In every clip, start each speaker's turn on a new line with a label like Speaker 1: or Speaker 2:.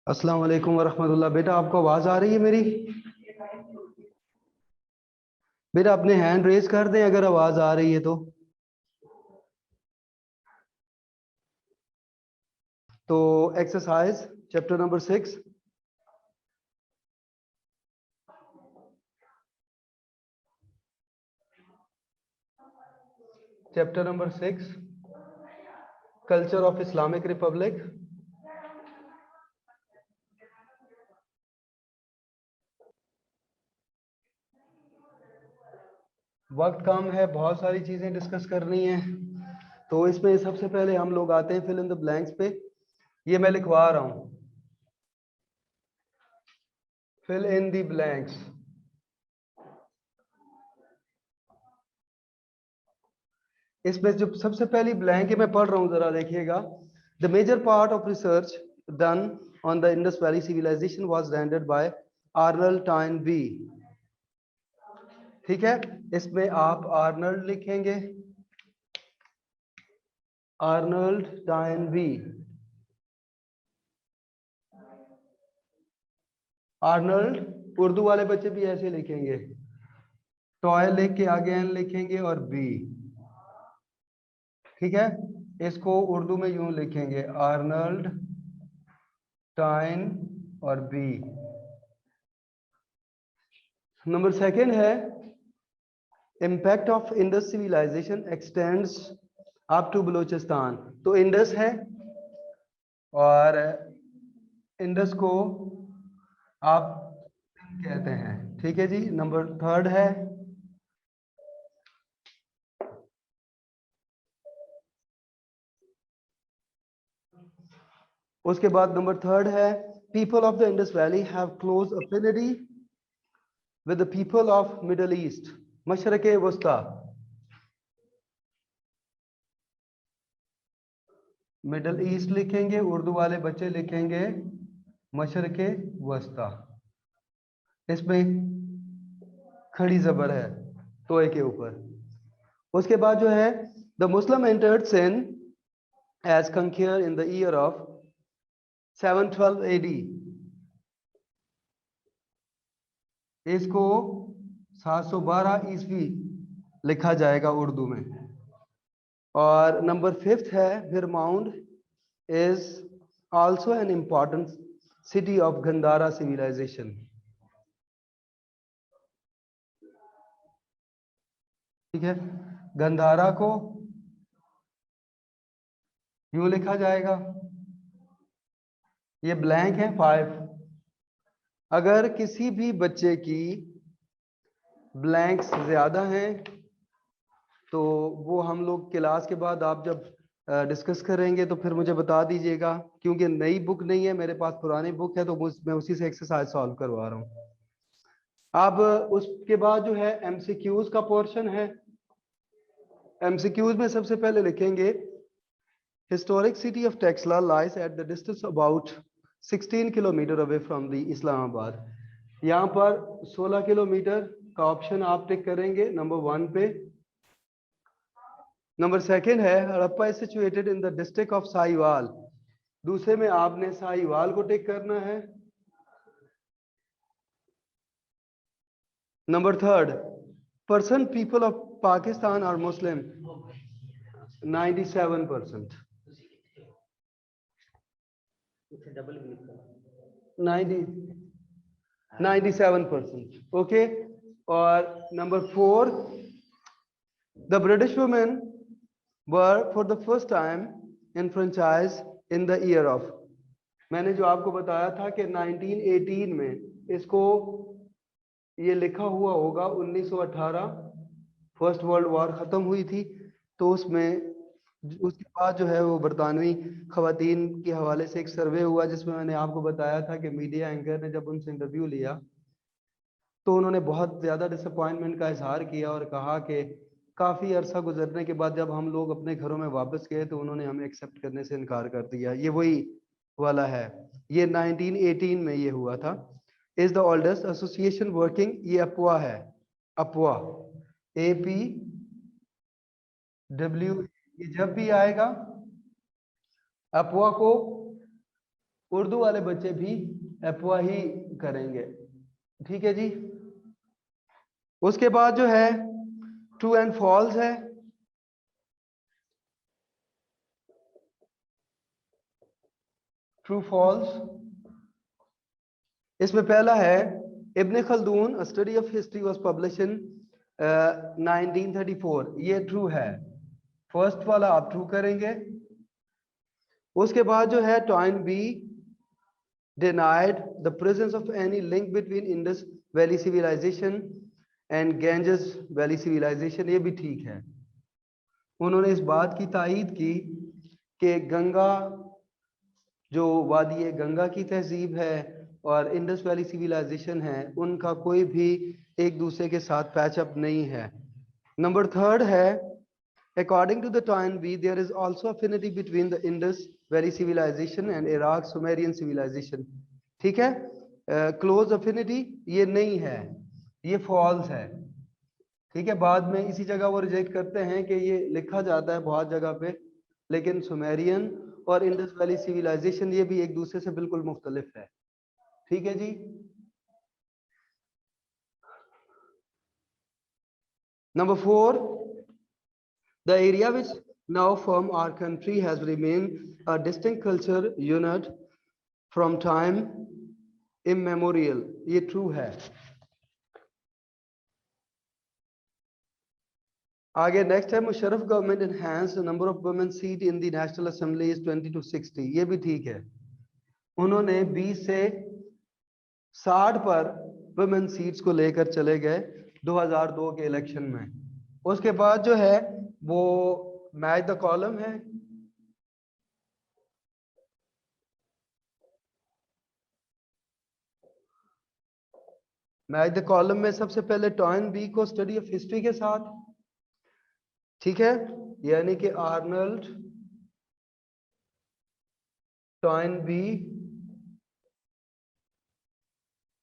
Speaker 1: अस्सलाम वालेकुम वरहमतुल्लाह। बेटा आपको आवाज आ रही है मेरी? बेटा अपने हैंड रेज कर दें अगर आवाज आ रही है तो exercise chapter number 6। Chapter number 6 culture of Islamic Republic. वक्त कम है, बहुत सारी चीजें डिस्कस करनी है, तो इसमें सबसे पहले हम लोग आते हैं फिल इन द ब्लैंक्स पे। ये मैं लिखवा रहा हूं, फिल इन द ब्लैंक्स। इसमें जो सबसे पहली ब्लैंक है मैं पढ़ रहा हूं, जरा देखिएगा। The major part of research done on the Indus valley civilisation was rendered by Arnold Toynbee. ठीक है, इसमें आप आर्नल्ड लिखेंगे, आर्नल्ड टाइन बी। आर्नल्ड उर्दू वाले बच्चे भी ऐसे लिखेंगे, टॉय लिख के आगे एन लिखेंगे और बी। ठीक है, इसको उर्दू में यूं लिखेंगे, आर्नल्ड टाइन और बी। नंबर सेकंड है impact of Indus civilisation extends up to Balochistan. तो इंडस है और इंडस को आप कहते हैं। ठीक है जी। नंबर थर्ड है उसके बाद नंबर थर्ड है people of the Indus valley have close affinity with the people of Middle East, मशरक वस्ता। मिडल ईस्ट लिखेंगे, उर्दू वाले बच्चे लिखेंगे मशरक वस्ता। इसमें खड़ी जबर है तोए के ऊपर। उसके बाद जो है the Muslim entered Sindh as conqueror in the year of 712 AD। इसको 712 ईस्वी लिखा जाएगा उर्दू में। और नंबर फिफ्थ है Bhir Mound is also an important city of Gandhara civilisation. ठीक है, गंधारा को यूं लिखा जाएगा। ये ब्लैंक है 5। अगर किसी भी बच्चे की ब्लैंक्स ज्यादा हैं तो वो हम लोग क्लास के बाद आप जब डिस्कस करेंगे तो फिर मुझे बता दीजिएगा, क्योंकि नई बुक नहीं है मेरे पास, पुरानी बुक है, तो मैं उसी से एक्सरसाइज सॉल्व करवा रहा हूँ। अब उसके बाद जो है एमसीक्यूज का पोर्शन है। एमसीक्यूज में सबसे पहले लिखेंगे historic city of Taxila lies at the distance about 16 kilometre away from the Islamabad. यहाँ पर 16 किलोमीटर का ऑप्शन आप टिक करेंगे नंबर 1 पे। नंबर सेकंड है Harappa is situated in the district of Sahiwal. दूसरे में आपने साहिवाल को टिक करना है। Number third person people of Pakistan are Muslim, 97%। 97%। Okay. और number four the British women were for the first time in franchise in the year of. मैंने जो आपको बताया था कि 1918 में इसको ये लिखा हुआ होगा 1918, फर्स्ट वर्ल्ड वॉर खत्म हुई थी, तो उसमें उसके बाद जो है वो बरतानवी खवातीन के हवाले से एक सर्वे हुआ जिसमें मैंने आपको बताया था कि मीडिया एंकर ने जब उनसे इंटरव्यू लिया तो उन्होंने बहुत ज़्यादा डिसअपॉइंटमेंट का इजहार किया और कहा कि काफ़ी अरसा गुजरने के बाद जब हम लोग अपने घरों में वापस गए तो उन्होंने हमें एक्सेप्ट करने से इनकार कर दिया। ये वही वाला है, ये 1918 में ये हुआ था। Is the oldest association working, ये अपुआ है, अपुआ APW। ये जब भी आएगा अपुआ को उर्दू वाले बच्चे भी अफवाह ही करेंगे। ठीक है जी। उसके बाद जो है ट्रू एंड फॉल्स है। ट्रू फॉल्स, इसमें पहला है Ibn Khaldun a study of history was publish in 1934, ये ट्रू है। फर्स्ट वाला आप ट्रू करेंगे। उसके बाद जो है टॉइन B denied the presence of any link between Indus Valley civilization and Ganges Valley civilization, ये भी ठीक है। उन्होंने इस बात की तायीद की कि गंगा जो वादी गंगा की तहजीब है और इंडस वैली सिविलाइजेशन है, उनका कोई भी एक दूसरे के साथ पैचअप नहीं है। नंबर थर्ड है according to the Toynbee there is also affinity between the Indus Valley civilization and Iraq Sumerian civilization। ठीक है, क्लोज अफिनिटी ये नहीं है, ये फॉल्स है। ठीक है, बाद में इसी जगह वो रिजेक्ट करते हैं कि ये लिखा जाता है बहुत जगह पे, लेकिन सुमेरियन और इंडस वैली सिविलाइजेशन ये भी एक दूसरे से बिल्कुल मुख्तलिफ है। ठीक है जी। Number 4, the area which now form our country has remained a distinct culture unit from time immemorial, ये ट्रू है। आगे नेक्स्ट है Musharraf government enhance number of women seat in the national assembly is 20 to 60, ये भी ठीक है। उन्होंने 20 से 60 पर वुमेन सीट्स को लेकर चले गए 2002 के इलेक्शन में। उसके बाद जो है वो मैच द कॉलम है। मैच द कॉलम में सबसे पहले टॉयनबी को स्टडी ऑफ हिस्ट्री के साथ, ठीक है, यानी कि आर्नल्ड टॉयनबी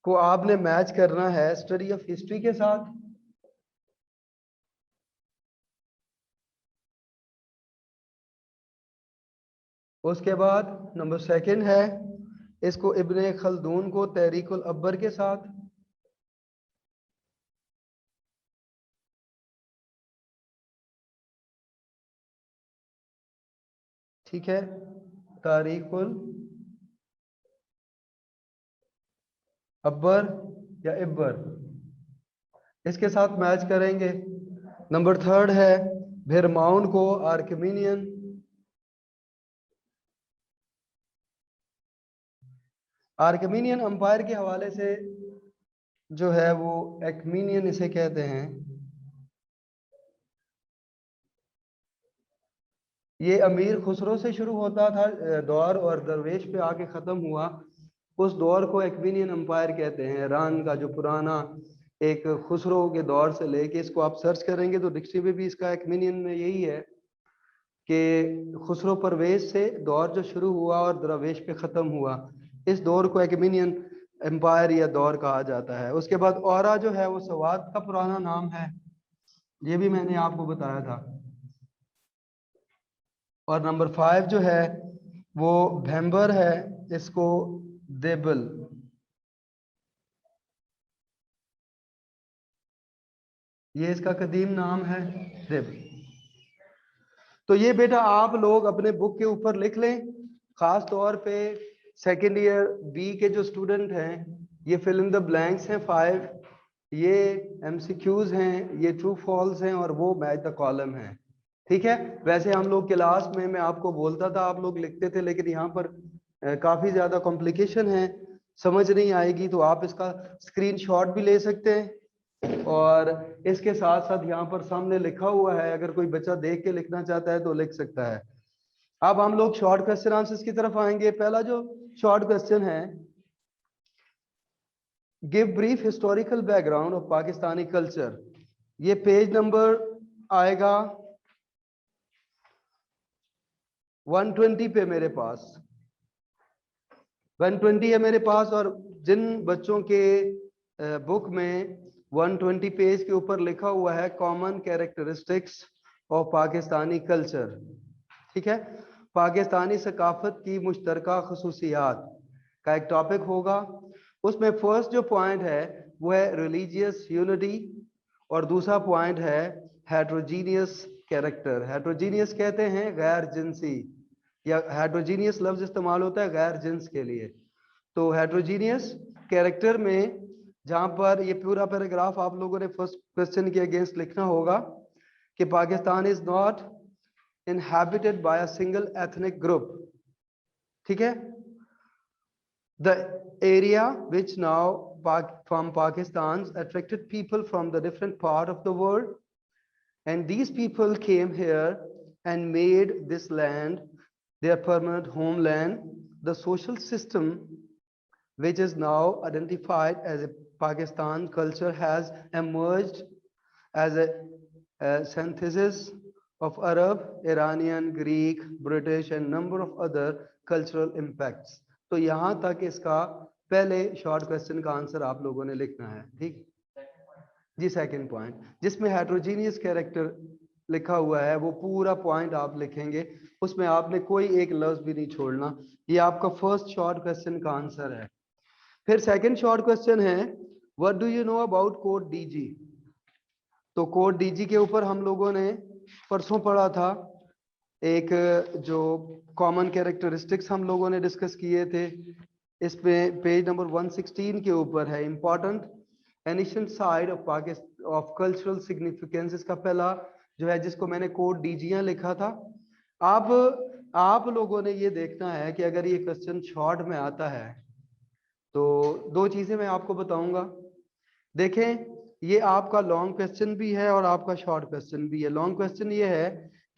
Speaker 1: को आपने मैच करना है स्टडी ऑफ हिस्ट्री के साथ। उसके बाद नंबर सेकंड है इसको इब्ने खल्दून को तहरीकुल अब्बर के साथ। ठीक है, तारीकुल अब्बर या इब्बर, इसके साथ मैच करेंगे। नंबर थर्ड है भिरमाउन को आर्किमीनियन, आर्किमीनियन अंपायर के हवाले से जो है वो एक्मीनियन इसे कहते हैं। ये अमीर खुसरो से शुरू होता था दौर और दरवेश पे आके ख़त्म हुआ, उस दौर को एक्मीनियन अंपायर कहते हैं। ईरान का जो पुराना एक खुसरो के दौर से लेके, इसको आप सर्च करेंगे तो डिक्शनरी में भी इसका एक्मीनियन में यही है कि खुसरो परवेज से दौर जो शुरू हुआ और दरवेश पे ख़त्म हुआ, इस दौर को एक्मीनियन एम्पायर या दौर कहा जाता है। उसके बाद औरा जो है वो सवाद का पुराना नाम है, ये भी मैंने आपको बताया था। और नंबर 5 जो है वो भेम्बर है, इसको देबल, ये इसका कदीम नाम है देबल। तो ये बेटा आप लोग अपने बुक के ऊपर लिख लें, खास तौर पे सेकेंड ईयर बी के जो स्टूडेंट हैं, ये फिल इन द ब्लैंक्स हैं 5, ये एमसीक्यूज हैं, ये ट्रू फॉल्स हैं और वो मैच द कॉलम है। ठीक है, वैसे हम लोग क्लास में मैं आपको बोलता था आप लोग लिखते थे, लेकिन यहाँ पर काफी ज्यादा कॉम्प्लिकेशन है, समझ नहीं आएगी, तो आप इसका स्क्रीनशॉट भी ले सकते हैं और इसके साथ साथ यहाँ पर सामने लिखा हुआ है, अगर कोई बच्चा देख के लिखना चाहता है तो लिख सकता है। अब हम लोग शॉर्ट क्वेश्चन आंसर्स की तरफ आएंगे। पहला जो शॉर्ट क्वेश्चन है, give brief historical background of Pakistani culture, ये पेज नंबर आएगा 120 पे, मेरे पास 120 है मेरे पास, और जिन बच्चों के बुक में 120 पेज के ऊपर लिखा हुआ है common characteristics of Pakistani culture, ठीक है, पाकिस्तानी सकाफत की मुश्तरका खसूसियात, का एक टॉपिक होगा। उसमें फर्स्ट जो पॉइंट है वो है रिलीजियस यूनिटी और दूसरा पॉइंट है हेट्रोजीनियस कैरेक्टर। हेट्रोजीनियस कहते हैं गैर जिनसी, या हेट्रोजीनियस लफ्ज इस्तेमाल होता है गैर जिन्स के लिए। तो हेट्रोजीनियस कैरेक्टर में जहां पर ये पूरा पैराग्राफ आप लोगों ने फर्स्ट क्वेश्चन के अगेंस्ट लिखना होगा कि Pakistan is not inhabited by a single ethnic group, ठीक है। The area which now from Pakistan attracted people from the different part of the world, and these people came here and made this land their permanent homeland. The social system which is now identified as a Pakistan culture has emerged as a synthesis of Arab, Iranian, Greek, British and number of other cultural impacts. तो यहाँ तक इसका पहले short question का answer आप लोगों ने लिखना है, ठीक जी। सेकंड पॉइंट जिसमें हेट्रोजीनियस कैरेक्टर लिखा हुआ है वो पूरा पॉइंट आप लिखेंगे, उसमें आपने कोई एक लफ्ज भी नहीं छोड़ना। ये आपका फर्स्ट शॉर्ट क्वेश्चन का आंसर है। फिर सेकंड शॉर्ट क्वेश्चन है what do you know about code DG. तो कोड डीजी के ऊपर हम लोगों ने परसों पढ़ा था, एक जो कॉमन कैरेक्टरिस्टिक्स हम लोगों ने डिस्कस किए थे। इसमें पेज नंबर 116 के ऊपर है important ancient side of Pakistan of cultural significance. इसका पहला जो है जिसको मैंने कोड डीजियां लिखा था। अब आप लोगों ने ये देखना है कि अगर ये क्वेश्चन शॉर्ट में आता है तो दो चीजें मैं आपको बताऊंगा। देखें ये आपका लॉन्ग क्वेश्चन भी है और आपका शॉर्ट क्वेश्चन भी है। लॉन्ग क्वेश्चन ये है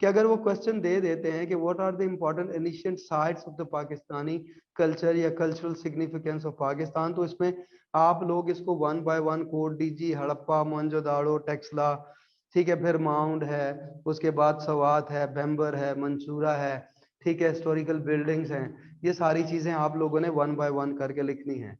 Speaker 1: कि अगर वो क्वेश्चन दे देते हैं कि what are the important ancient sites of the Pakistani culture या कल्चरल सिग्निफिकेंस ऑफ पाकिस्तान, तो इसमें आप लोग इसको one by one Kot Diji, Harappa, Mohenjodaro, Taxila, ठीक है, फिर माउंड है, उसके बाद सवात है, बेम्बर है, मंसूरा है, ठीक है, हिस्टोरिकल बिल्डिंग्स हैं, ये सारी चीजें आप लोगों ने वन बाय वन करके लिखनी है।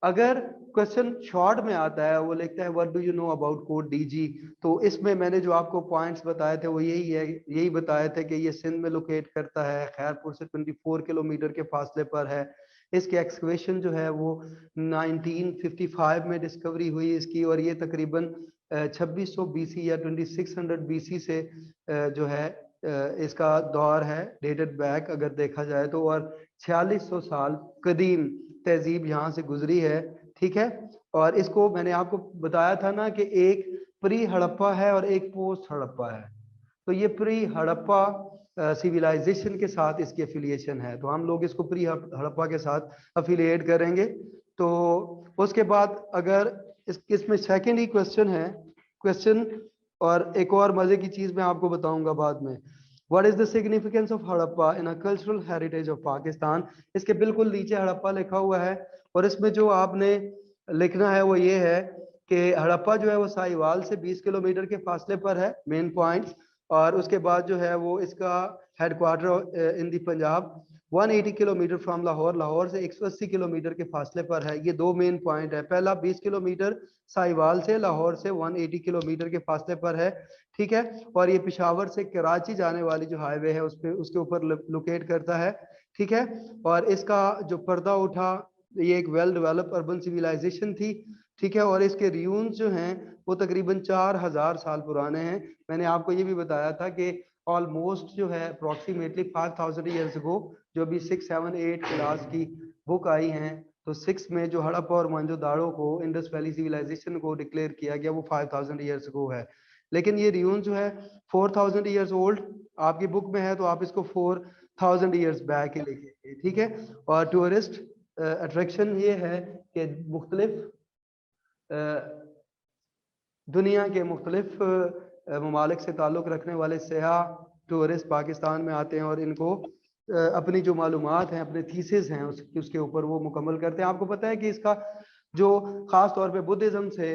Speaker 1: अगर क्वेश्चन शॉर्ट में आता है वो लिखता है what do you know about code DG, तो इसमें मैंने जो आपको पॉइंट्स बताए थे वो यही है, यही बताए थे कि ये सिंध में लोकेट करता है, खैरपुर से 24 किलोमीटर के फासले पर है। इसकी एक्सकवेशन जो है वो 1955 में डिस्कवरी हुई इसकी, और ये तकरीबन 2600 बीसी या 2600 बीसी से जो है इसका दौर है, डेटेड बैक अगर देखा जाए तो, और 4600 साल कदीम तहजीब यहाँ से गुजरी है, ठीक है। और इसको मैंने आपको बताया था ना कि एक प्री हड़प्पा है और एक पोस्ट हड़प्पा है। तो ये प्री हड़प्पा सिविलाइजेशन के साथ इसकी एफिलिएशन है, तो हम लोग इसको प्री हड़प्पा के साथ अफिलिएट करेंगे। तो उसके बाद अगर इसमें सेकेंड ही क्वेश्चन है क्वेश्चन, और एक और मजे की चीज मैं आपको बताऊंगा बाद में। What is the significance of Harappa in a cultural heritage of Pakistan? इसके बिल्कुल नीचे हड़प्पा लिखा हुआ है, और इसमें जो आपने लिखना है वो ये है कि हड़प्पा जो है वो साहिवाल से 20 किलोमीटर के फासले पर है, मेन पॉइंट्स। और उसके बाद जो है वो इसका headquarter in the Punjab 180 kilometre from Lahore, Lahore से 180 किलोमीटर के फासले पर है। ये दो मेन पॉइंट है, पहला 20 किलोमीटर साहिवाल से, लाहौर से 180 किलोमीटर के फासले पर है, ठीक है। और ये पेशावर से कराची जाने वाली जो हाईवे है उस पे उसके ऊपर लोकेट करता है, ठीक है। और इसका जो पर्दा उठा, ये एक वेल डेवलप अर्बन सिविलाइजेशन थी, ठीक है। और इसके रियून्स जो हैं वो तकरीबन 4000 साल पुराने हैं। मैंने आपको ये भी बताया था कि ऑलमोस्ट जो है अप्रोक्सीमेटली 5000 ईयर्स अगो, जो भी 6, 7, 8 क्लास की बुक आई हैं, तो 6 में जो हड़प्पा और मोहनजोदाड़ो को इंडस वैली सिविलाइजेशन को डिक्लेयर किया गया वो 5000 ईयर्स अगो है। लेकिन ये रियून जो है 4000 ईयर्स ओल्ड आपकी बुक में है, तो आप इसको 4000 ईयर्स बैक ही लिखेंगे, ठीक है। और टूरिस्ट अट्रैक्शन ये है कि मुख्तलिफ दुनिया के मुख्तलिफ ममालिक से ताल्लुक़ रखने वाले सयाह टूरिस्ट पाकिस्तान में आते हैं और इनको अपनी जो मालूमात हैं, अपने थीसिस हैं उसके ऊपर वो मुकम्मल करते हैं। आपको पता है कि इसका जो ख़ास तौर पे बुद्धिज़्म से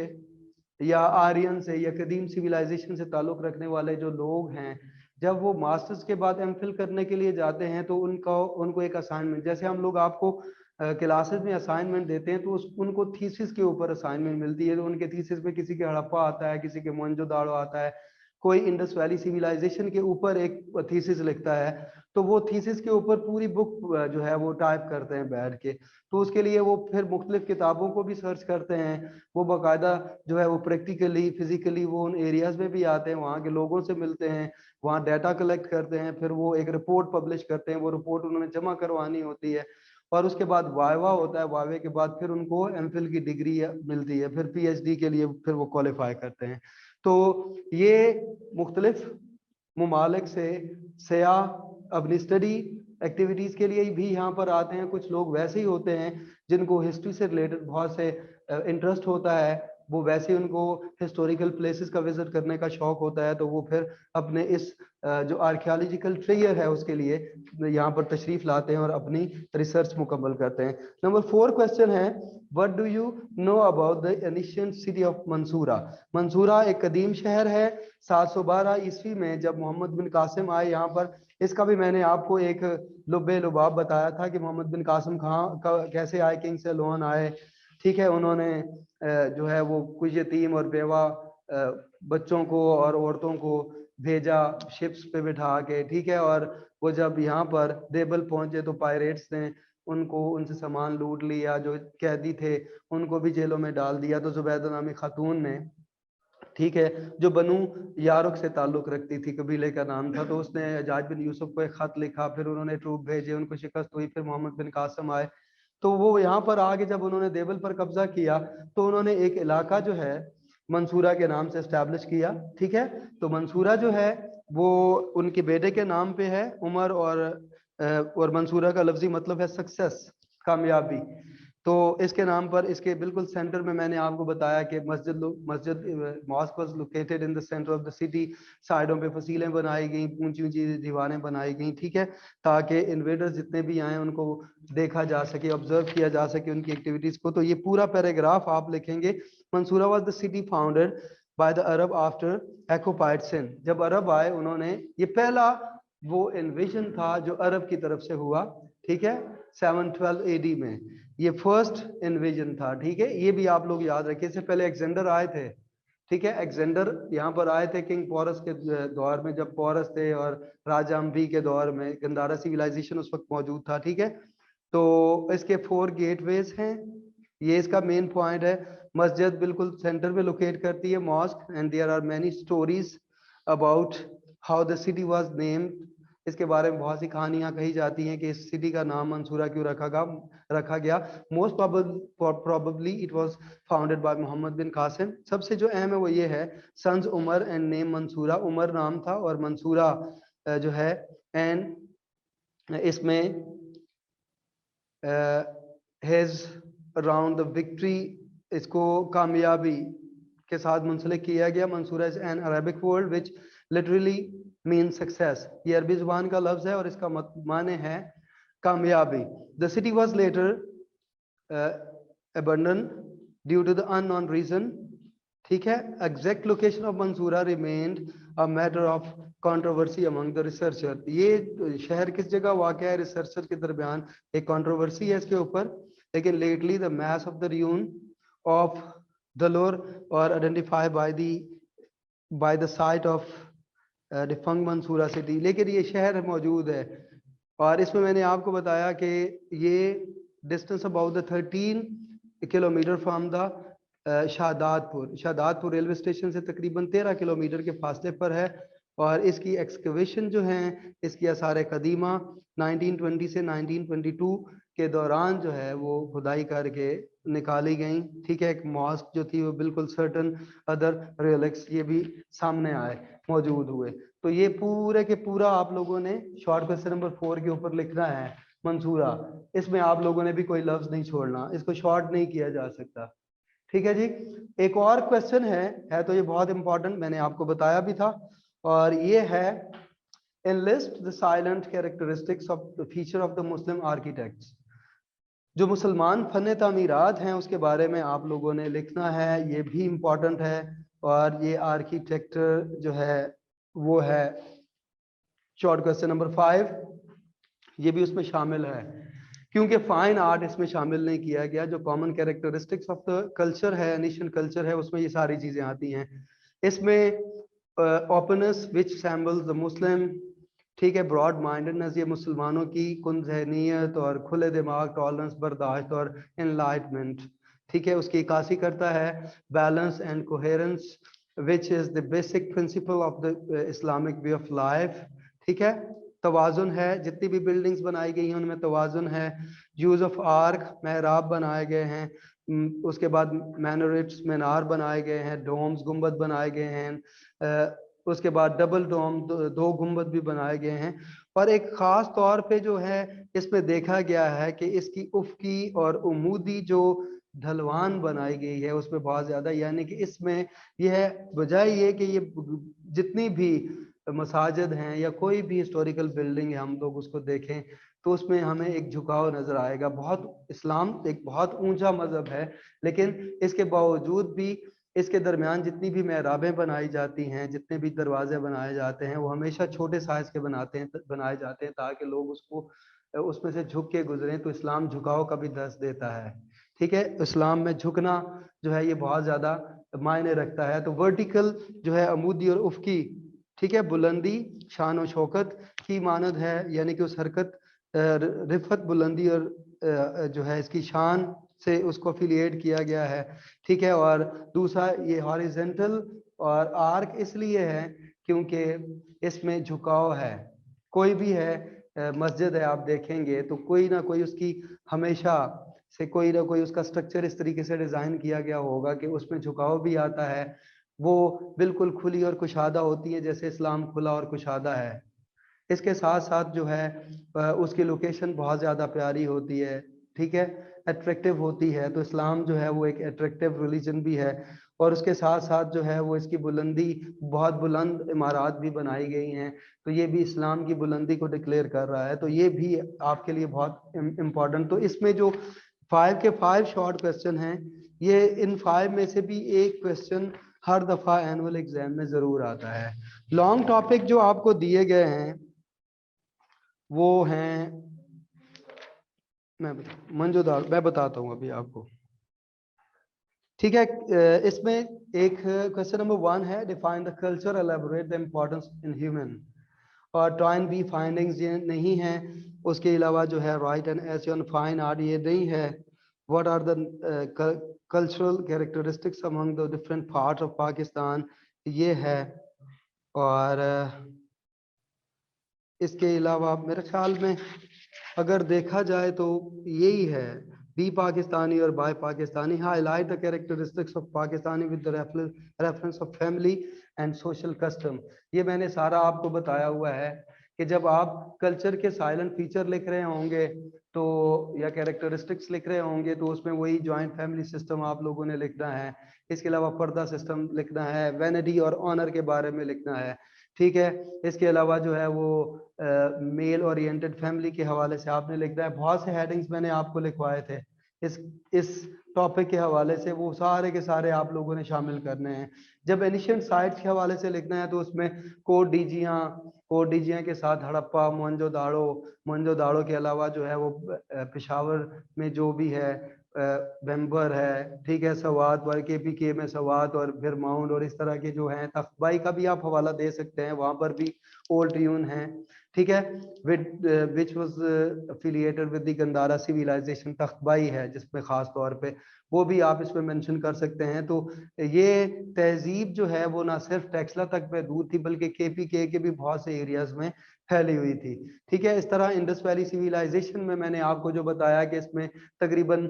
Speaker 1: या आर्यन से या कदीम सिविलाइजेशन से ताल्लुक़ रखने वाले जो लोग हैं, जब वो मास्टर्स के बाद एमफिल करने के लिए जाते हैं तो उनको एक असाइनमेंट, जैसे हम लोग आपको क्लासेस में असाइनमेंट देते हैं तो उनको थीसिस के ऊपर असाइनमेंट मिलती है। तो उनके थीसिस में किसी के हड़प्पा आता है, किसी के मोहनजोदाड़ो आता है, कोई इंडस वैली सिविलाइजेशन के ऊपर एक थीसिस लिखता है। तो वो थीसिस के ऊपर पूरी बुक जो है वो टाइप करते हैं बैठ के। तो उसके लिए वो फिर मुख्तलिफ किताबों को भी सर्च करते हैं, वो बाकायदा जो है वो प्रैक्टिकली फिजिकली वो उन एरियाज में भी आते हैं, वहाँ के लोगों से मिलते हैं, वहाँ डाटा कलेक्ट करते हैं, फिर वो एक रिपोर्ट पब्लिश करते हैं, वो रिपोर्ट उन्होंने जमा करवानी होती है, और उसके बाद वाइवा होता है, वाइवे के बाद फिर उनको एमफिल की डिग्री मिलती है, फिर पीएचडी के लिए फिर वो क्वालिफाई करते हैं। तो ये मुख्तलिफ ममालिक से सयाह अपनी स्टडी एक्टिविटीज के लिए भी यहाँ पर आते हैं। कुछ लोग वैसे ही होते हैं जिनको हिस्ट्री से रिलेटेड बहुत से इंटरेस्ट होता है, वो वैसे ही उनको हिस्टोरिकल प्लेसेस का विजिट करने का शौक होता है, तो वो फिर अपने इस जो आर्कियोलॉजिकल ट्रेयर है उसके लिए यहाँ पर तशरीफ लाते हैं और अपनी रिसर्च मुकम्मल करते हैं। नंबर 4 क्वेश्चन है, what do you know about the ancient city of Mansura? Mansura एक कदीम शहर है। 712 ईस्वी में जब मोहम्मद बिन कासिम आए यहाँ पर, इसका भी मैंने आपको एक लुब्बे लुबाब बताया था कि मोहम्मद बिन कासिम कहाँ कैसे आए, किंग सैलून आए, ठीक है। उन्होंने जो है वो कुछ यतीम और बेवा बच्चों को और औरतों को भेजा शिप्स पे बिठा के, ठीक है। और वो जब यहाँ पर देबल पहुंचे तो पायरेट्स ने उनको उनसे सामान लूट लिया, जो कैदी थे उनको भी जेलों में डाल दिया। तो जुबैदा नामी खातून ने, ठीक है, जो बनु यारुक से ताल्लुक रखती थी, कबीले का नाम था, तो उसने हज्जाज बिन यूसुफ को एक खत लिखा, फिर उन्होंने ट्रूप भेजे, उनको शिकस्त हुई, फिर मोहम्मद बिन कासिम आए। तो वो यहाँ पर आगे जब उन्होंने देवल पर कब्जा किया तो उन्होंने एक इलाका जो है मंसूरा के नाम से एस्टैब्लिश किया, ठीक है। तो मंसूरा जो है वो उनके बेटे के नाम पे है, उमर, और मंसूरा का लफ्जी मतलब है सक्सेस, कामयाबी। तो इसके नाम पर इसके बिल्कुल सेंटर में मैंने आपको बताया कि मस्जिद mosque was located in the centre of the city. साइडों पे फसीलें बनाई गई, ऊंची ऊंची दीवारें बनाई गई, ठीक है, ताकि इन्वेडर्स जितने भी आए उनको देखा जा सके, ऑब्जर्व किया जा सके उनकी एक्टिविटीज को। तो ये पूरा पैराग्राफ आप लिखेंगे, Mansura was the city founded by the Arab after occupied Sindh. जब अरब आए उन्होंने, ये पहला वो इन्वेजन था जो अरब की तरफ से हुआ, ठीक है, 712 एडी में ये फर्स्ट इन्वेजन था, ठीक है। ये भी आप लोग याद रखिए, इससे पहले एलेक्जेंडर आए थे, ठीक है। एलेक्जेंडर यहाँ पर आए थे किंग पोरस के दौर में, जब पोरस थे, और राजा अम्बी के दौर में गंधारा सिविलाइजेशन उस वक्त मौजूद था, ठीक है। तो इसके 4 गेटवेज हैं, ये इसका मेन पॉइंट है। मस्जिद बिल्कुल सेंटर में लोकेट करती है, mosque, and there are many stories about how the city was named. इसके बारे में बहुत सी कहानियां कही जाती हैं कि इस सिटी का नाम मंसूरा क्यों रखा गया। Most probably it was founded by Muhammad bin Qasim. सबसे जो अहम है वो ये है, sons Umar and name Mansura, Umar नाम था और मंसूरा जो है, एंड इसमें हेज अराउंड द विक्ट्री, इसको कामयाबी के साथ मुंसलिक किया गया। Mansura is an Arabic word which literally mean success. ये अरबी जुबान का लफ्ज है और इसका माने है कामयाबी। The city was later abandoned due to the unknown reason, ठीक है। Exact location of Mansura remained a matter of controversy among the researcher. ये शहर किस जगह वाक़या है, रिसर्चर के दरमियान एक कंट्रोवर्सी है इसके ऊपर, लेकिन lately the mass of the ruin of Dalor और identify by the site of डिफंग मंसूरा सिटी। लेकिन ये शहर मौजूद है, और इसमें मैंने आपको बताया कि ये distance about the 13 kilometre from the Shahdadpur railway station से तकरीबन 13 किलोमीटर के फासले पर है। और इसकी एक्सकवेशन जो है, इसकी आसार कदीमा 1920 से 1922 के दौरान जो है वो खुदाई करके निकाली गई, ठीक है। एक मॉस्क जो थी वो बिल्कुल सर्टन अदर रिलिक्स ये भी सामने आए, मौजूद हुए। तो ये पूरे के पूरा आप लोगों ने शॉर्ट क्वेश्चन नंबर 4 के ऊपर लिखना है मंसूरा। इसमें आप लोगों ने भी कोई लफ्ज नहीं छोड़ना, इसको शॉर्ट नहीं किया जा सकता, ठीक है जी। एक और क्वेश्चन है तो ये बहुत इंपॉर्टेंट, मैंने आपको बताया भी था, और ये है, enlist the silent characteristics of the feature of the Muslim architects। जो मुसलमान फन तामीरात हैं उसके बारे में आप लोगों ने लिखना है, ये भी इम्पोर्टेंट है। और ये आर्किटेक्चर जो है वो है शॉर्ट क्वेश्चन नंबर 5, ये भी उसमें शामिल है, क्योंकि फाइन आर्ट इसमें शामिल नहीं किया गया। जो common characteristics of the culture है, नेशन कल्चर है, उसमें ये सारी चीजें आती हैं। इसमें openness which symbols the Muslim ठीक है। ब्रॉड माइंडेडनेस, ये मुसलमानों की कुन-ज़हनियत और खुले दिमाग, टॉलरेंस, बर्दाश्त और एनलाइटमेंट, ठीक है, उसकी इक्कासी करता है। Balance and coherence which is the basic principle of the Islamic way of life, ठीक है। तवाज़ुन है, जितनी भी बिल्डिंग्स बनाई गई हैं उनमें तवाज़ुन है। यूज़ ऑफ आर्क, महराब बनाए गए हैं। उसके बाद मैनोरेट्स, मीनार बनाए गए हैं। डोम्स, गुंबद बनाए गए हैं। उसके बाद डबल डोम, दो गुंबद भी बनाए गए हैं। और एक खास तौर पे जो है इसमें देखा गया है कि इसकी उफ़की और उमूदी जो ढलवान बनाई गई है उसमें बहुत ज्यादा, यानी कि इसमें यह बजाय ये कि ये जितनी भी मसाजिद हैं या कोई भी हिस्टोरिकल बिल्डिंग है हम लोग उसको देखें तो उसमें हमें एक झुकाव नजर आएगा। बहुत इस्लाम एक बहुत ऊंचा मजहब है, लेकिन इसके बावजूद भी इसके दरमियान जितनी भी महराबें बनाई जाती हैं, जितने भी दरवाजे बनाए जाते हैं, वो हमेशा छोटे साइज के बनाए जाते हैं ताकि लोग उसको उसमें से झुक के गुजरें। तो इस्लाम झुकाव का भी दर्स देता है, ठीक है। इस्लाम में झुकना जो है ये बहुत ज्यादा मायने रखता है। तो वर्टिकल जो है अमूदी और उफ़की, ठीक है, बुलंदी, शान और शौकत की मानद है, यानी कि उस हरकत रिफत, बुलंदी और जो है इसकी शान से उसको अफिलिएट किया गया है, ठीक है। और दूसरा ये हॉरिजेंटल और आर्क इसलिए है क्योंकि इसमें झुकाव है। कोई भी है मस्जिद है, आप देखेंगे तो कोई ना कोई उसकी हमेशा से कोई ना कोई उसका स्ट्रक्चर इस तरीके से डिजाइन किया गया होगा कि उसमें झुकाव भी आता है। वो बिल्कुल खुली और कुशादा होती है, जैसे इस्लाम खुला और कुशादा है। इसके साथ साथ जो है उसकी लोकेशन बहुत ज़्यादा प्यारी होती है, ठीक है, अट्रैक्टिव होती है। तो इस्लाम जो है वो एक अट्रैक्टिव रिलीजन भी है। और उसके साथ साथ जो है वो इसकी बुलंदी, बहुत बुलंद इमारत भी बनाई गई हैं, तो ये भी इस्लाम की बुलंदी को डिक्लेयर कर रहा है। तो ये भी आपके लिए बहुत इम्पोर्टेंट। तो इसमें जो 5 के 5 शॉर्ट क्वेश्चन हैं, ये इन 5 में से भी एक क्वेश्चन हर दफ़ा एनुअल एग्जाम में ज़रूर आता है। लॉन्ग टॉपिक जो आपको दिए गए हैं वो हैं, मैं बताता हूँ अभी आपको, ठीक है। इसमें एक क्वेश्चन नंबर 1 है, define the culture, elaborate the importance in human. और टॉइन बी फाइंडिंग्स ये नहीं है। उसके अलावा जो है write and essay on fine art ये नहीं है। What are the cultural characteristics among the different parts of Pakistan, ये है। और इसके अलावा मेरे ख्याल में अगर देखा जाए तो यही है, बी पाकिस्तानी और buy Pakistani. Highlight the characteristics of Pakistani with the reference of family and social custom. ये मैंने सारा आपको बताया हुआ है कि जब आप कल्चर के साइलेंट फीचर लिख रहे होंगे तो या कैरेक्टरिस्टिक्स लिख रहे होंगे तो उसमें वही जॉइंट फैमिली सिस्टम आप लोगों ने लिखना है। इसके अलावा पर्दा सिस्टम लिखना है, वैनिटी और ऑनर के बारे में लिखना है, ठीक है। इसके अलावा जो है वो मेल ओरिएंटेड फैमिली के हवाले से आपने लिखना है। बहुत से हेडिंग्स मैंने आपको लिखवाए थे इस टॉपिक के हवाले से, वो सारे के सारे आप लोगों ने शामिल करने हैं। जब एनिशियंट साइट्स के हवाले से लिखना है तो उसमें कोट डीजियां के साथ हड़प्पा, मोहनजोदाड़ो के अलावा जो है वो पेशावर में जो भी है वेम्बर है, ठीक है, सवात व KPK में सवात और फिर माउंट और इस तरह के जो हैं, तख्तबाई का भी आप हवाला दे सकते हैं, वहां पर भी ओल्ड ट्यून है, ठीक है। Which was affiliated with the Gandhara civilisation, Takht Bahi है जिसमें खास तौर पे वो भी आप इसमें मेंशन कर सकते हैं। तो ये तहजीब जो है वो ना सिर्फ टेक्सला तक महदूद थी बल्कि KPK के भी बहुत से एरियाज में फैली हुई थी, ठीक है। इस तरह इंडस वैली सिविलाइजेशन में मैंने आपको जो बताया कि इसमें तकरीबन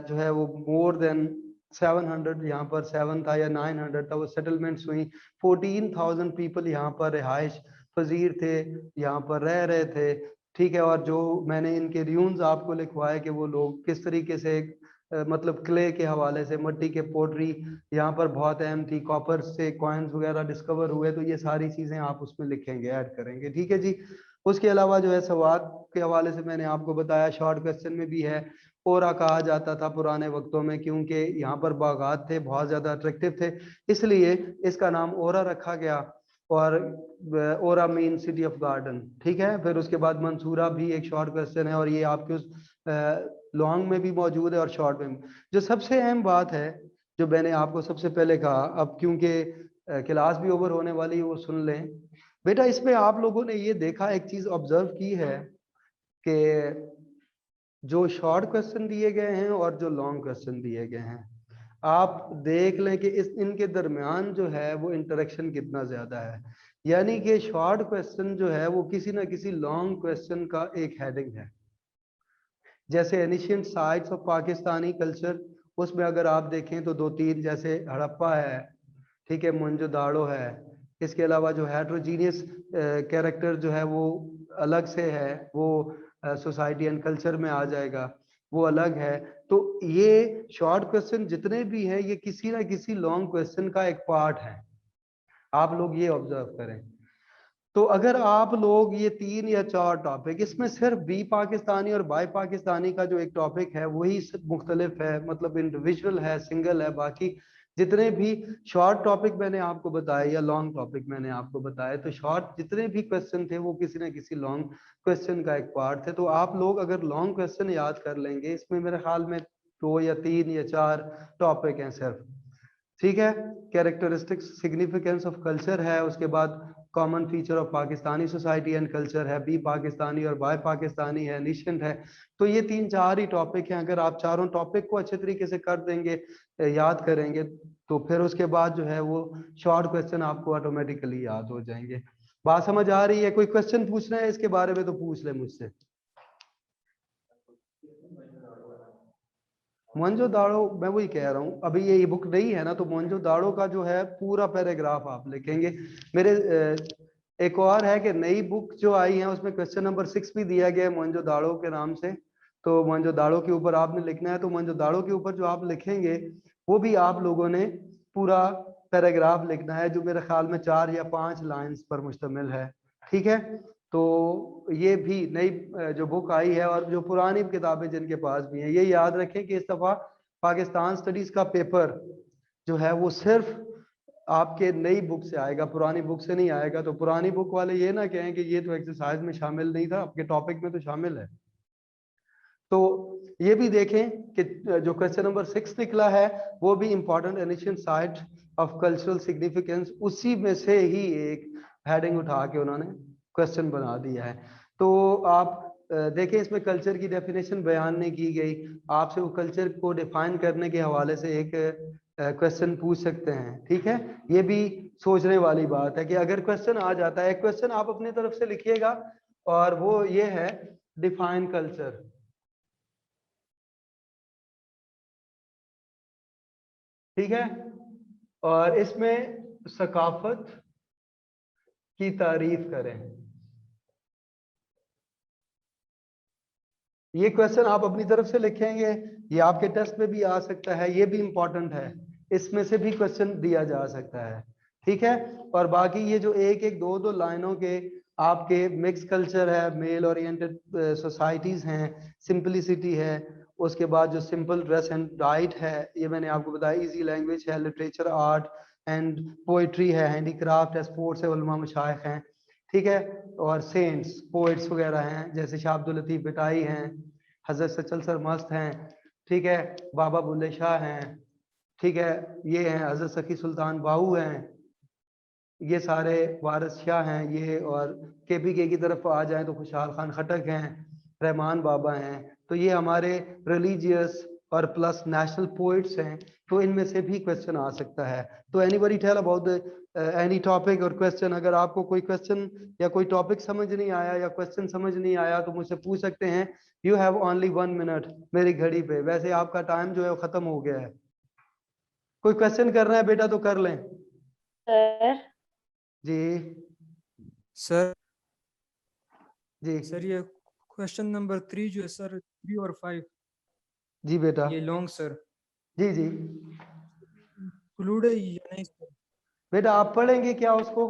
Speaker 1: जो है वो मोर देन 700, यहाँ पर 7 था या 900 था, वो सेटलमेंट्स हुई। 14,000 पीपल यहाँ पर रिहाइश फजीर थे, यहाँ पर रह रहे थे, ठीक है। और जो मैंने इनके र्यून्स आपको लिखवाए कि वो लोग किस तरीके से मतलब क्ले के हवाले से, मिट्टी के पोटरी यहाँ पर बहुत अहम थी, कॉपर से कॉइन्स वगैरह डिस्कवर हुए, तो ये सारी चीजें आप उसमें लिखेंगे, ऐड करेंगे, ठीक है जी। उसके अलावा जो है सवाद के हवाले से मैंने आपको बताया, शॉर्ट क्वेश्चन में भी है। ओरा कहा जाता था पुराने वक्तों में क्योंकि यहाँ पर बागात थे, बहुत ज्यादा अट्रैक्टिव थे, इसलिए इसका नाम ओरा रखा गया। और ओरा मीन सिटी ऑफ गार्डन, ठीक है। फिर उसके बाद मंसूरा भी एक शॉर्ट क्वेश्चन है और ये आपके उस लॉन्ग में भी मौजूद है और शॉर्ट में। जो सबसे अहम बात है जो मैंने आपको सबसे पहले कहा, अब क्योंकि क्लास भी ओवर होने वाली है वो सुन लें, बेटा इसमें आप लोगों ने ये देखा, एक चीज ऑब्जर्व की है कि जो शॉर्ट क्वेश्चन दिए गए हैं और जो लॉन्ग क्वेश्चन दिए गए हैं, आप देख लें कि इस इनके दरमियान जो है वो इंटरेक्शन कितना ज्यादा है। यानी कि शॉर्ट क्वेश्चन जो है वो किसी ना किसी लॉन्ग क्वेश्चन का एक हेडिंग है। जैसे ancient sites of Pakistani culture, उसमें अगर आप देखें तो दो तीन, जैसे हड़प्पा है, ठीक है, मोहनजोदाड़ो है, इसके अलावा जो हेट्रोजीनियस कैरेक्टर जो है वो अलग से है, वो सोसाइटी एंड कल्चर में आ जाएगा, वो अलग है। तो ये शॉर्ट क्वेश्चन जितने भी हैं ये किसी ना किसी लॉन्ग क्वेश्चन का एक पार्ट है, आप लोग ये ऑब्जर्व करें। तो अगर आप लोग ये 3 या 4 टॉपिक, इसमें सिर्फ बी पाकिस्तानी और बाई पाकिस्तानी का जो एक टॉपिक है वही मुख्तलिफ है, मतलब इंडिविजुअल है, सिंगल है। बाकी जितने भी शॉर्ट टॉपिक मैंने आपको बताए या लॉन्ग टॉपिक मैंने आपको बताए, तो शॉर्ट जितने भी क्वेश्चन थे वो किसी ना किसी लॉन्ग क्वेश्चन का एक पार्ट थे। तो आप लोग अगर लॉन्ग क्वेश्चन याद कर लेंगे, इसमें मेरे ख्याल में 2 या 3 या 4 टॉपिक हैं सिर्फ, ठीक है। कैरेक्टरिस्टिक्स सिग्निफिकेंस ऑफ कल्चर है, उसके बाद common feature of Pakistani society and culture है, बी पाकिस्तानी और बाय पाकिस्तानी है, निशंट है। तो ये 3-4 ही टॉपिक हैं। अगर आप चारों टॉपिक को अच्छे तरीके से कर देंगे, याद करेंगे, तो फिर उसके बाद जो है वो शॉर्ट क्वेश्चन आपको ऑटोमेटिकली याद हो जाएंगे। बात समझ आ रही है? कोई क्वेश्चन पूछना है इसके बारे में तो पूछ ले मुझसे। मोहनजोदाड़ो, मैं वही कह रहा हूँ, अभी ये बुक नहीं है ना, तो मोहनजोदाड़ो का जो है पूरा पैराग्राफ आप लिखेंगे। मेरे एक और है कि नई बुक जो आई है उसमें क्वेश्चन नंबर 6 भी दिया गया है मोहनजोदाड़ो के नाम से। तो मोहनजोदाड़ो के ऊपर आपने लिखना है, तो मोहनजोदाड़ो के ऊपर जो आप लिखेंगे वो भी आप लोगों ने पूरा पैराग्राफ लिखना है, जो मेरे ख्याल में 4 या 5 लाइंस पर मुश्तमिल है, ठीक है। तो ये भी नई जो बुक आई है, और जो पुरानी किताबें जिनके पास भी हैं, ये याद रखें कि इस दफा पाकिस्तान स्टडीज का पेपर जो है वो सिर्फ आपके नई बुक से आएगा, पुरानी बुक से नहीं आएगा। तो पुरानी बुक वाले ये ना कहें कि ये तो एक्सरसाइज में शामिल नहीं था, आपके टॉपिक में तो शामिल है। तो ये भी देखें कि जो क्वेश्चन नंबर 6 निकला है वो भी important ancient site of cultural significance, उसी में से ही एक हेडिंग उठा के उन्होंने क्वेश्चन बना दिया है। तो आप देखें, इसमें कल्चर की डेफिनेशन बयान नहीं की गई, आपसे वो कल्चर को डिफाइन करने के हवाले से एक क्वेश्चन पूछ सकते हैं, ठीक है। ये भी सोचने वाली बात है कि अगर क्वेश्चन आ जाता है, क्वेश्चन आप अपनी तरफ से लिखिएगा, और वो ये है डिफाइन कल्चर, ठीक है। और इसमें सकाफत की तारीफ करें। ये क्वेश्चन आप अपनी तरफ से लिखेंगे, ये आपके टेस्ट में भी आ सकता है, ये भी इंपॉर्टेंट है, इसमें से भी क्वेश्चन दिया जा सकता है, ठीक है। और बाकी ये जो एक एक दो दो लाइनों के आपके मिक्स कल्चर है, मेल ओरिएंटेड सोसाइटीज हैं, सिंपलिसिटी है, उसके बाद जो सिंपल ड्रेस एंड डाइट है, ये मैंने आपको बताया, इजी लैंग्वेज है, लिटरेचर आर्ट एंड पोइट्री है, हैंडीक्राफ्ट है, स्पोर्ट्स है, उलमा मशाइख हैं, ठीक है। और सेंट्स पोइट्स वगैरह हैं, जैसे शाह अब्दुल लतीफ बिटाई हैं, हजरत सचल सर मस्त हैं, ठीक है, बाबा बुल्ले शाह हैं, ठीक है, ये हैं हजरत सखी सुल्तान बाहू हैं, ये सारे वारिस शाह हैं ये। और के की तरफ आ जाएं तो खुशहाल खान खटक हैं, रहमान बाबा हैं। तो ये हमारे रिलीजियस और प्लस नेशनल पोइट्स हैं। तो इनमें से भी क्वेश्चन आ सकता है। तो anybody tell about any topic और क्वेश्चन। अगर आपको कोई क्वेश्चन या कोई टॉपिक समझ नहीं आया या क्वेश्चन समझ नहीं आया तो मुझसे पूछ सकते हैं। यू हैव ओनली 1 मिनट मेरी घड़ी पे, वैसे आपका टाइम जो है वो खत्म हो गया है। कोई क्वेश्चन करना है बेटा तो कर लें।
Speaker 2: सर
Speaker 1: जी
Speaker 3: सर
Speaker 1: जी
Speaker 3: सर ये क्वेश्चन नंबर 3 जो है सर, 3 और 5,
Speaker 1: जी बेटा,
Speaker 3: ये लॉन्ग सर
Speaker 1: जी जी
Speaker 3: इंक्लूड है या नहीं सर?
Speaker 1: बेटा आप पढ़ेंगे क्या उसको?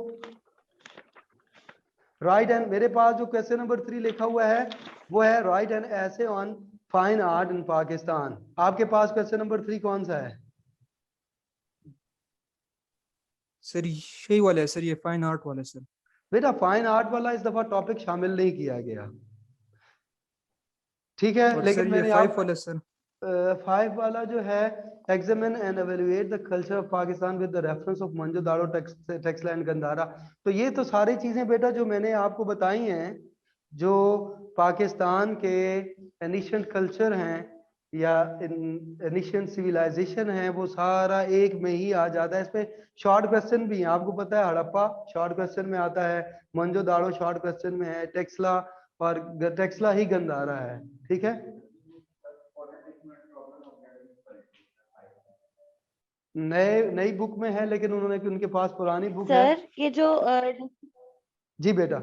Speaker 1: राइट एंड, मेरे पास जो क्वेश्चन नंबर 3 लिखा हुआ है वो है राइट एंड ऐसे on fine art in Pakistan. आपके पास क्वेश्चन नंबर 3 कौन सा है?
Speaker 3: सर यही वाला है सर, ये फाइन आर्ट वाला है सर।
Speaker 1: बेटा फाइन आर्ट वाला इस दफा टॉपिक शामिल नहीं किया गया, ठीक है।
Speaker 3: और
Speaker 1: लेकिन
Speaker 3: सर ये
Speaker 1: मैंने
Speaker 3: 5
Speaker 1: आप
Speaker 3: वाला सर,
Speaker 1: 5 वाला जो है, examine and evaluate the culture of Pakistan with the reference of Mohenjo Daro Taxila and Gandhara. तो ये तो सारी चीजें बेटा जो मैंने आपको बताई हैं, जो पाकिस्तान के एनिशिएंट कल्चर हैं या एनिशिएंट सिविलाइजेशन है, वो सारा एक में ही आ जाता है। इसमें शॉर्ट क्वेश्चन भी है, आपको पता है हड़प्पा शॉर्ट क्वेश्चन में आता है, मंजो दाड़ो शॉर्ट क्वेश्चन में है, टेक्सला और टेक्सला ही गंधारा है। ठीक है, नई बुक में है, लेकिन उन्होंने उनके पास पुरानी बुक है।
Speaker 2: सर ये जो
Speaker 1: जी बेटा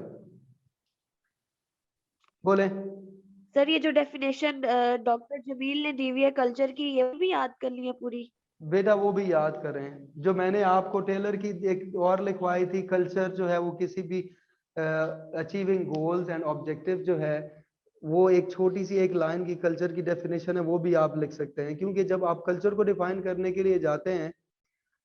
Speaker 1: बोले।
Speaker 2: सर ये जो डेफिनेशन डॉक्टर जमील ने दी हुई है कल्चर की, ये भी याद करनी है पूरी?
Speaker 1: बेटा वो भी याद करें, जो मैंने आपको टेलर की एक और लिखवाई थी, कल्चर जो है वो किसी भी अचीविंग गोल्स एंड ऑब्जेक्टिव जो है, वो एक छोटी सी एक लाइन की कल्चर की डेफिनेशन है, वो भी आप लिख सकते हैं। क्योंकि जब आप कल्चर को डिफाइन करने के लिए जाते हैं,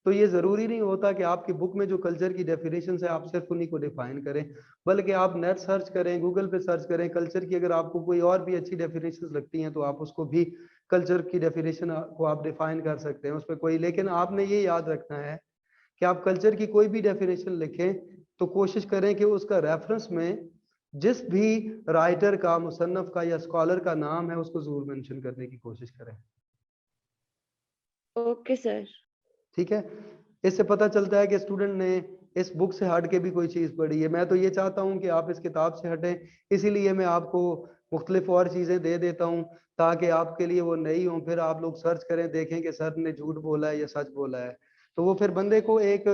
Speaker 1: तो ये जरूरी नहीं होता कि आपकी बुक में जो कल्चर की डेफिनेशन है आप सिर्फ उन्हीं को डिफाइन करें, बल्कि आप नेट सर्च करें, गूगल पे सर्च करें कल्चर की। अगर आपको कोई और भी अच्छी डेफिनेशन लगती हैं तो आप उसको भी, कल्चर की डेफिनेशन को आप डिफाइन कर सकते हैं उसमें कोई। लेकिन आपने ये याद रखना है कि आप कल्चर की कोई भी डेफिनेशन लिखें तो कोशिश करें कि उसका रेफरेंस में जिस भी राइटर का, मुसन्नफ का या स्कॉलर का नाम है उसको जरूर मेंशन करने की कोशिश करें।
Speaker 2: Okay sir.
Speaker 1: ठीक है, इससे पता चलता है कि स्टूडेंट ने इस बुक से हट के भी कोई चीज़ पढ़ी है। मैं तो ये चाहता हूँ कि आप इस किताब से हटें, इसीलिए मैं आपको मुख्तलिफ और चीज़ें दे देता हूँ ताकि आपके लिए वो नई हों, फिर आप लोग सर्च करें, देखें कि सर ने झूठ बोला है या सच बोला है, तो वो फिर बंदे को एक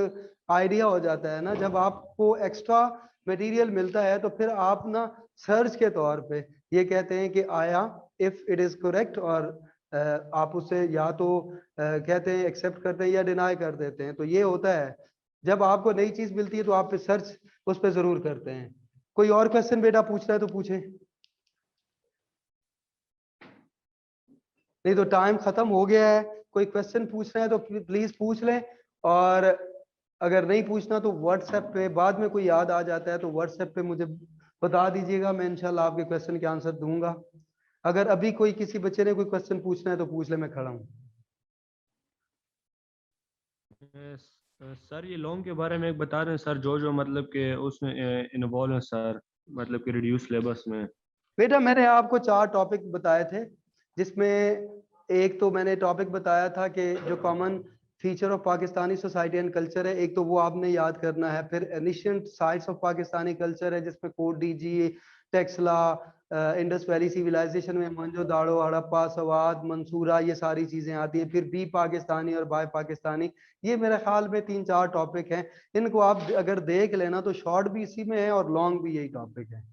Speaker 1: आइडिया हो जाता है ना। जब आपको एक्स्ट्रा मटेरियल मिलता है तो फिर आप ना सर्च के तौर पे ये कहते हैं कि आया इफ इट इज़ करेक्ट, और आप उसे या तो कहते हैं एक्सेप्ट करते हैं या डिनाई कर देते हैं। तो ये होता है, जब आपको नई चीज मिलती है तो आप सर्च उस पर जरूर करते हैं। कोई और क्वेश्चन बेटा पूछना है तो पूछे, नहीं तो टाइम खत्म हो गया है। कोई क्वेश्चन पूछना है तो प्लीज पूछ लें, और अगर नहीं पूछना तो व्हाट्सएप पे बाद में कोई याद आ जाता है तो व्हाट्सएप पे मुझे बता दीजिएगा, मैं इंशाल्लाह आपके क्वेश्चन के आंसर दूंगा। अगर अभी कोई किसी बच्चे ने कोई क्वेश्चन पूछना है तो पूछ ले, मैं खड़ा हूँ।
Speaker 4: सर ये लोन के बारे में एक बता रहे हैं सर, जो मतलब कि उसमें इन्वॉल्व है सर, मतलब कि रिड्यूस सिलेबस में।
Speaker 1: बेटा मैंने आपको 4 टॉपिक बताए थे, जिसमें एक तो मैंने टॉपिक बताया था कि जो common feature of Pakistani society and culture है, एक तो वो आपने याद करना है। फिर ancient sites of Pakistani culture है, जिसमें Kot Diji, Taxila, Indus valley civilisation में मोहनजो दाड़ो, हड़प्पा, सवाद, मंसूरा, ये सारी चीजें आती हैं। फिर बी पाकिस्तानी और बाय पाकिस्तानी, ये मेरे ख्याल में 3-4 टॉपिक हैं। इनको आप अगर देख लेना तो शॉर्ट भी इसी में है और लॉन्ग भी यही टॉपिक है।